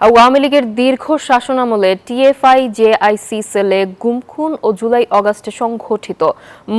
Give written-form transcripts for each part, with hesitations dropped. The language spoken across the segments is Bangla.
আওয়ামী লীগের দীর্ঘ শাসনামলে টিএফআই জেআইসি সেলে গুম-খুন ও জুলাই-আগস্টে সংঘটিত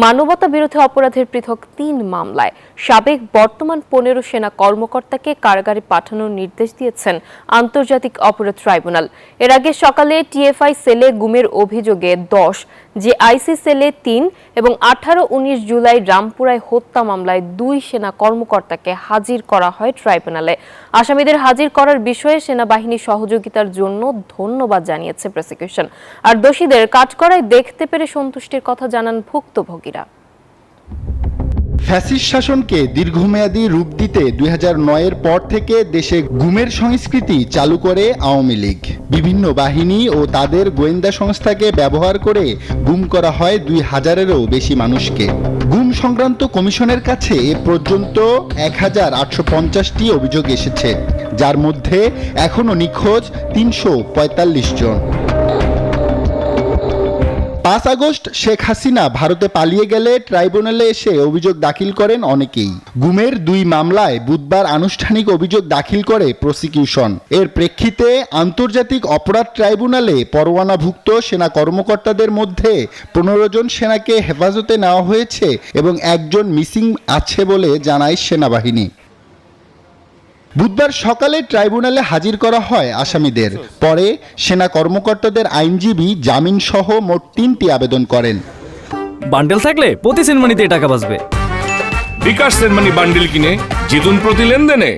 মানবতা বিরোধী অপরাধের পৃথক ৩ মামলায় সাবেক বর্তমান ১৫ সেনা কর্মকর্তাকে কারাগারে পাঠানোর নির্দেশ দিয়েছেন আন্তর্জাতিক অপরাধ ট্রাইব্যুনাল। এর আগে সকালে টিএফআই সেলে গুমের অভিযোগে ১০, জেআইসি সেলে ৩ এবং ১৮-১৯ জুলাই রামপুরায় হত্যা মামলায় ২ সেনা কর্মকর্তাকে হাজির করা হয় ট্রাইব্যুনালে। আসামিদের হাজির করার বিষয়ে সেনাবাহিনী সহযোগিতার জন্য ধন্যবাদ জানিয়েছে প্রসিকিউশন। আর দোষীদের কাঠগড়ায় দেখতে পেরে সন্তুষ্টির কথা জানান ভুক্তভোগীরা। ফ্যাসিস্ট শাসনকে দীর্ঘমেয়াদী রূপ দিতে ২০০৯-এর পর থেকে দেশে গুমের সংস্কৃতি চালু করে আওয়ামী লীগ। বিভিন্ন বাহিনী ও তাদের গোয়েন্দা সংস্থাকে ব্যবহার করে গুম করা হয় ২০০০-এরও বেশি মানুষকে। গুম সংক্রান্ত কমিশনের কাছে এ পর্যন্ত ১,৮৫০টি অভিযোগ এসেছে, যার মধ্যে এখনও নিখোঁজ ৩৪৫ জন। ৫ আগস্ট শেখ হাসিনা ভারতে পালিয়ে গেলে ট্রাইব্যুনালে এসে অভিযোগ দাখিল করেন অনেকেই। গুমের ২ মামলায় বুধবার আনুষ্ঠানিক অভিযোগ দাখিল করে প্রসিকিউশন। এর প্রেক্ষিতে আন্তর্জাতিক অপরাধ ট্রাইব্যুনালে পরোয়ানাভুক্ত সেনা কর্মকর্তাদের মধ্যে ১৫ জন সেনাকে হেফাজতে নেওয়া হয়েছে এবং ১ জন মিসিং আছে বলে জানায় সেনাবাহিনী। বুধবার সকালে ট্রাইব্যুনালে হাজির করা হয় আসামিদের। পরে সেনা কর্মকর্তাদের আইনজীবী জামিন সহ মোট ৩টি আবেদন করেন। বান্ডেল থাকলে প্রতি সেনমানিতে টাকা বাঁচবে। বিকাশ সেনমানি বান্ডেল কিনে জিতুন প্রতি লেনদেনে।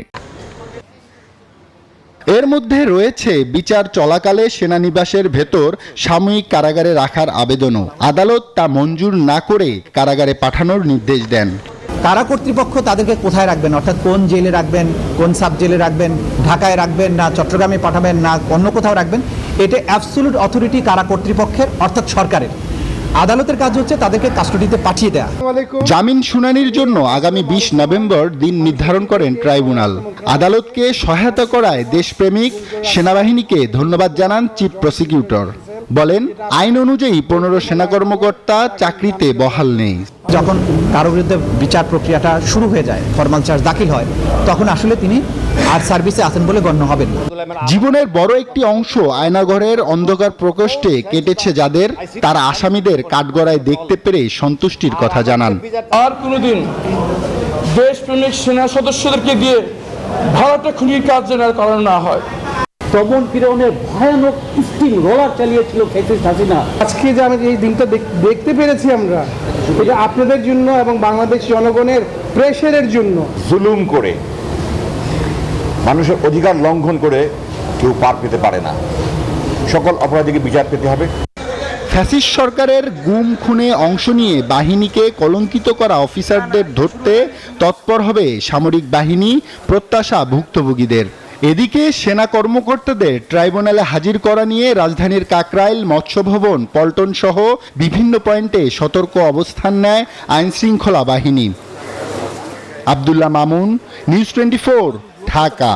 এর মধ্যে রয়েছে বিচার চলাকালে সেনানিবাসের ভেতর সাময়িক কারাগারে রাখার আবেদনও। আদালত তা মঞ্জুর না করে কারাগারে পাঠানোর নির্দেশ দেন। কারা কর্তৃপক্ষ তাদেরকে কোথায় রাখবেন, অর্থাৎ কোন জেলে রাখবেন, কোন সাব জেলে রাখবেন, ঢাকায় রাখবেন না চট্টগ্রামে পাঠাবেন না অন্য কোথাও রাখবেন, এটা অ্যাবসলিউট অথরিটি কারা কর্তৃপক্ষের, অর্থাৎ সরকারের। আদালতের কাজ হচ্ছে তাদেরকে কাস্টডিতে পাঠিয়ে দেয়া। জামিন শুনানির জন্য আগামী ২০ নভেম্বর দিন নির্ধারণ করেন ট্রাইব্যুনাল। আদালতকে সহায়তা করায় দেশপ্রেমিক সেনাবাহিনীকে ধন্যবাদ জানান চিফ প্রসিকিউটর। বলেন, আইন অনুযায়ী ১৫ সেনা কর্মকর্তা চাকরিতে বহাল নেই। যখন কারো বিরুদ্ধে বিচার প্রক্রিয়াটা শুরু হয়ে যায়, ফরমাল চার্জ দাখিল হয়, তখন আসলে তিনি আর সার্ভিসে আছেন বলে গণ্য হবেন। জীবনের বড় একটি অংশ আয়নাঘরের অন্ধকার প্রকোষ্ঠে কেটেছে যাদের, তারা আসামিদের কাঠগড়ায় দেখতে পেরে সন্তুষ্টির কথা জানান। আর কোনোদিন দেশপ্রেমিক সেনা সদস্যদেরকে দিয়ে ভারতে খুনির কাজ যেন করানো না হয়। দমন পীড়নের ভয়ানক স্টিং রোলার চালিয়েছিল ফ্যাসিস্ট হাসিনা। আজকে যে আমি এই দিনটা দেখতে পেরেছি আমরা, এটা আপনাদের জন্য এবং বাংলাদেশ জনগণের প্রেশারের জন্য। জুলুম করে মানুষের অধিকার লঙ্ঘন করে কেউ পার পেতে পারে না। সকল অপরাধীকে বিচার পেতে হবে। ফ্যাসিস্ট সরকারের গুম খুনে অংশ নিয়ে বাহিনীকে কলঙ্কিত করা অফিসারদের ধরতে তৎপর হবে সামরিক বাহিনী, প্রত্যাশা ভুক্তভোগীদের। এদিকে সেনা কর্মকর্তাদের ট্রাইব্যুনালে হাজির করা নিয়ে রাজধানীর কাকরাইল, মৎস্য ভবন, পল্টন সহ বিভিন্ন পয়েন্টে সতর্ক অবস্থান নেয় আইনশৃঙ্খলা বাহিনী। আব্দুল্লাহ মামুন, নিউজ 24, ঢাকা।